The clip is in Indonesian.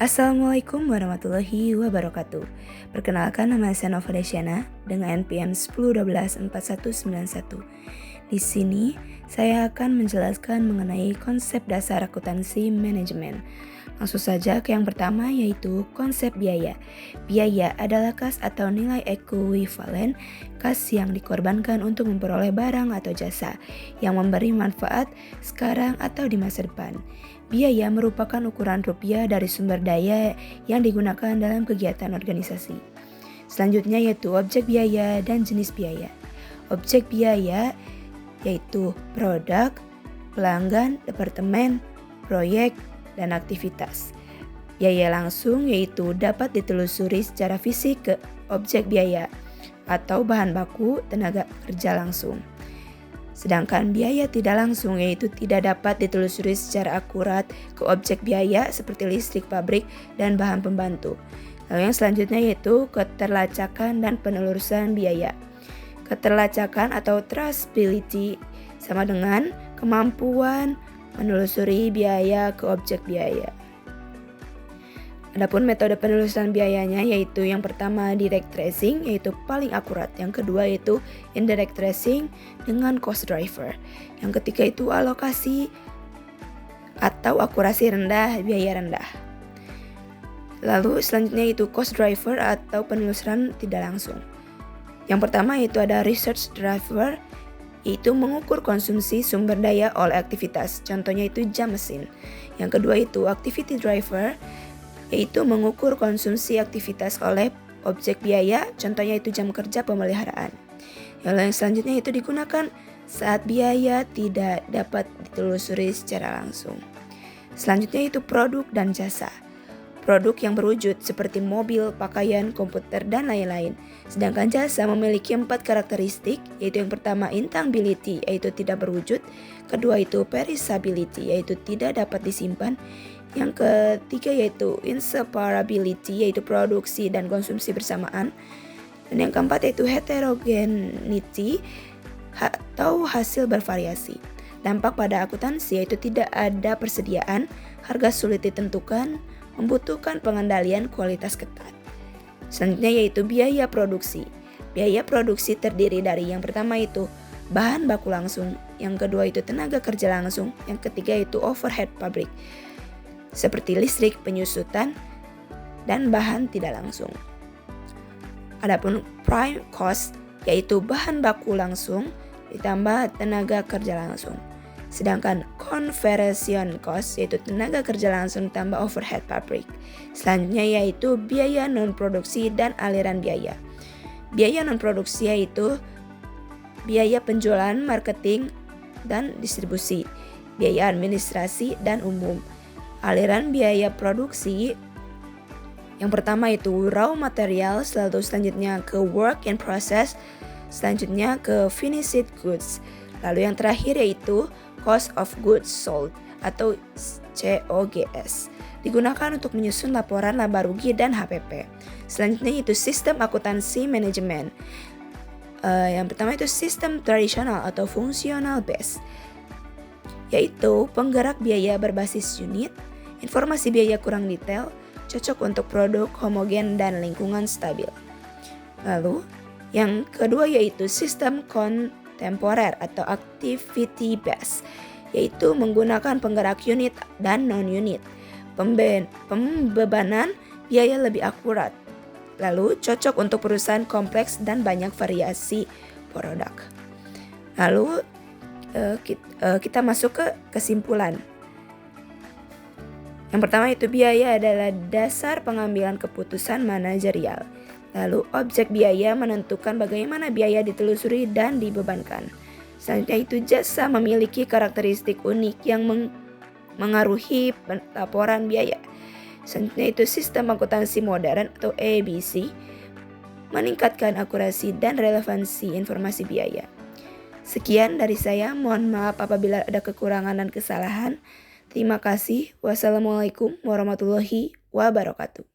Assalamualaikum warahmatullahi wabarakatuh. Perkenalkan, nama saya Nova Desyana dengan NPM 10124191. Di sini saya akan menjelaskan mengenai konsep dasar akuntansi manajemen. Langsung saja ke yang pertama, yaitu konsep biaya. Biaya adalah kas atau nilai ekuivalen kas yang dikorbankan untuk memperoleh barang atau jasa yang memberi manfaat sekarang atau di masa depan. Biaya merupakan ukuran rupiah dari sumber daya yang digunakan dalam kegiatan organisasi. Selanjutnya yaitu objek biaya dan jenis biaya. Objek biaya yaitu produk, pelanggan, departemen, proyek, dan aktivitas. Biaya langsung yaitu dapat ditelusuri secara fisik ke objek biaya atau bahan baku tenaga kerja langsung. Sedangkan biaya tidak langsung yaitu tidak dapat ditelusuri secara akurat ke objek biaya seperti listrik, pabrik, dan bahan pembantu. Lalu yang selanjutnya yaitu keterlacakan dan penelusuran biaya. Keterlacakan atau traceability sama dengan kemampuan menelusuri biaya ke objek biaya. Adapun metode penelusuran biayanya yaitu yang pertama direct tracing yaitu paling akurat, yang kedua yaitu indirect tracing dengan cost driver, yang ketiga itu alokasi atau akurasi rendah, biaya rendah. Lalu selanjutnya itu cost driver atau penelusuran tidak langsung. Yang pertama yaitu ada research driver, yaitu mengukur konsumsi sumber daya oleh aktivitas, contohnya itu jam mesin. Yang kedua itu activity driver, yaitu mengukur konsumsi aktivitas oleh objek biaya, contohnya itu jam kerja pemeliharaan. Yang selanjutnya itu digunakan saat biaya tidak dapat ditelusuri secara langsung. Selanjutnya itu produk dan jasa. Produk yang berwujud seperti mobil, pakaian, komputer, dan lain-lain. Sedangkan jasa memiliki 4 karakteristik, yaitu yang pertama intangibility, yaitu tidak berwujud. Kedua itu perishability, yaitu tidak dapat disimpan. Yang ketiga yaitu inseparability, yaitu produksi dan konsumsi bersamaan. Dan yang keempat yaitu heterogeneity atau hasil bervariasi. Dampak pada akuntansi yaitu tidak ada persediaan, harga sulit ditentukan, membutuhkan pengendalian kualitas ketat. Selanjutnya yaitu biaya produksi. Biaya produksi terdiri dari yang pertama itu bahan baku langsung, yang kedua itu tenaga kerja langsung, yang ketiga itu overhead pabrik seperti listrik, penyusutan, dan bahan tidak langsung. Adapun prime cost yaitu bahan baku langsung ditambah tenaga kerja langsung. Sedangkan conversion cost yaitu tenaga kerja langsung tambah overhead pabrik. Selanjutnya yaitu biaya non produksi dan aliran biaya. Biaya non produksi yaitu biaya penjualan, marketing, dan distribusi, biaya administrasi dan umum. Aliran biaya produksi yang pertama itu raw material, lalu selanjutnya ke work in process, selanjutnya ke finished goods. Lalu yang terakhir yaitu cost of goods sold atau COGS. Digunakan untuk menyusun laporan laba rugi dan HPP. Selanjutnya itu sistem akuntansi manajemen. Yang pertama itu sistem tradisional atau fungsional base, yaitu penggerak biaya berbasis unit, informasi biaya kurang detail, cocok untuk produk homogen dan lingkungan stabil. Lalu, yang kedua yaitu sistem kontemporer atau activity based, yaitu menggunakan penggerak unit dan non-unit. Pembebanan biaya lebih akurat. Lalu, cocok untuk perusahaan kompleks dan banyak variasi produk. Lalu, kita masuk ke kesimpulan. Yang pertama itu biaya adalah dasar pengambilan keputusan manajerial. Lalu objek biaya menentukan bagaimana biaya ditelusuri dan dibebankan. Selanjutnya itu jasa memiliki karakteristik unik yang mengaruhi laporan biaya. Selanjutnya itu sistem akuntansi modern atau ABC meningkatkan akurasi dan relevansi informasi biaya. Sekian dari saya, mohon maaf apabila ada kekurangan dan kesalahan. Terima kasih. Wassalamualaikum warahmatullahi wabarakatuh.